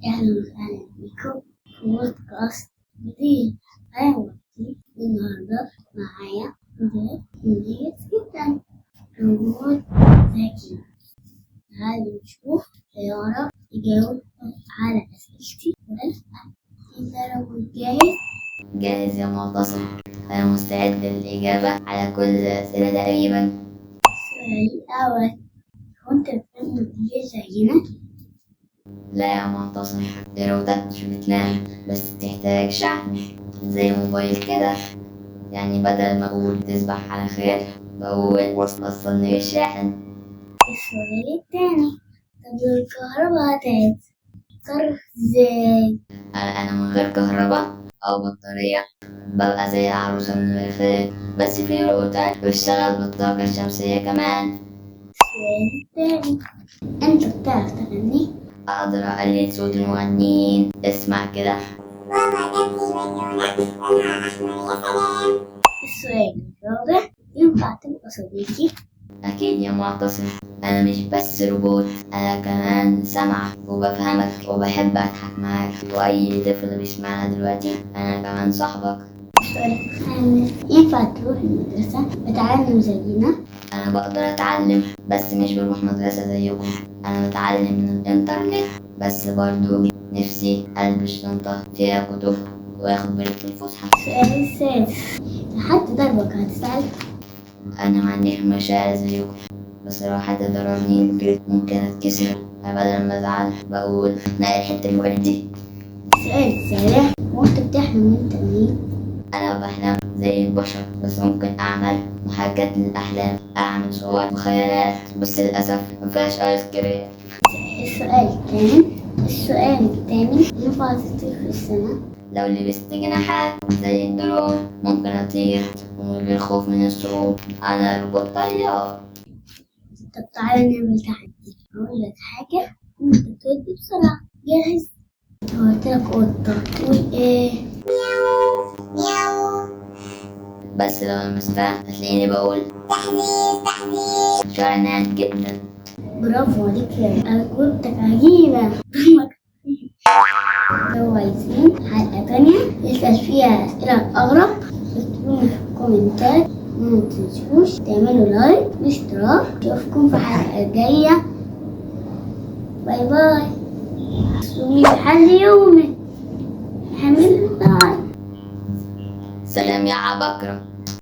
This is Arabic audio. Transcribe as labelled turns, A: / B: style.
A: أهلا وسهلا بكم في بودكاست جديد. أنا وقتي النهاردة معايا مدرس مميز جدا، روبوت ذكي. تعالوا نشوف يعرف يجاوب على أسئلتي ولا لأ. إذا روبوت جاهز؟
B: جاهز يا معتصم. أنا مستعد للإجابة على كل الأسئلة تقريبا.
A: السؤال الأول، كنت بتحب كتير زينا؟
B: لا يا معتصم، الروبوتات مش بتنام، بس تحتاج شحن زي موبايل كده. يعني بدل ما أقول تصبح على خير بقول وصلني بالشاحن.
A: السؤال التاني، طب الكهرباء هتتصرف ازاي؟
B: أنا من غير كهرباء أو بطارية ببقى زي العروسة من الخير، بس في روبوتات بتشتغل بالطاقة الشمسية كمان.
A: السؤال التاني، انت بتعرف تغني؟
B: أقدر أقلد صوت المغنيين، اسمع كده.
A: السؤال الرابع، ينفع تبقى صديقي؟
B: أكيد يا معتصم، أنا مش بس روبوت، أنا كمان سمعك وبفهمك وبحب أضحك معاك، وأي طفل بيسمعنا دلوقتي أنا كمان صاحبك.
A: السؤال الخامس، ينفع تروح المدرسة وتتعلم زينا؟
B: أنا بقدر أتعلم، بس مش بروح مدرسة زيكم. أنا بتعلم من الإنترنت، بس برضو نفسي ألبس شنطة فيها كتب وآخد بريك في الفسحة.
A: السؤال السادس، لحد ضربك هتتعلم؟
B: أنا ما عنديش مشاعر زيكم، بس لو حد ضربني ممكن أتكسر، بدل ما أزعل بقول نقل حتة الوردي.
A: السؤال السابع، وانت بتحلم وانت مين؟
B: أنا بحلم زي البشر، بس ممكن أعمل محاكاة للأحلام، أعمل صور وخيالات، بس للأسف مفيهاش آيس كريم.
A: السؤال الثامن، ينفع تطير في السماء؟
B: لو لبست جناحات زي الدرون ممكن أطير ومن غير خوف من الصعود. أنا روبوت طيار.
A: طب تعالى نعمل تحدي، أقول لك حاجة وانت ترد بسرعة. جاهز؟ لو قلت لك قطة تقول ايه؟
B: مياو. بس لو لمستها هتلاقيني بقول تحذير. شعرنات جدا.
A: برافو عليك يا أجوبتك عجيبة. لو عايزين حلقة تانية نسأل فيها أسئلة أغرب، اكتبوا لي في الكومنتات. ما تنسوش تعملوا لايك واشتراك. أشوفكم في الحلقة الجاية. باي باي. سوي حل يومك. حمل لايك.
B: سلام يا عبقرة.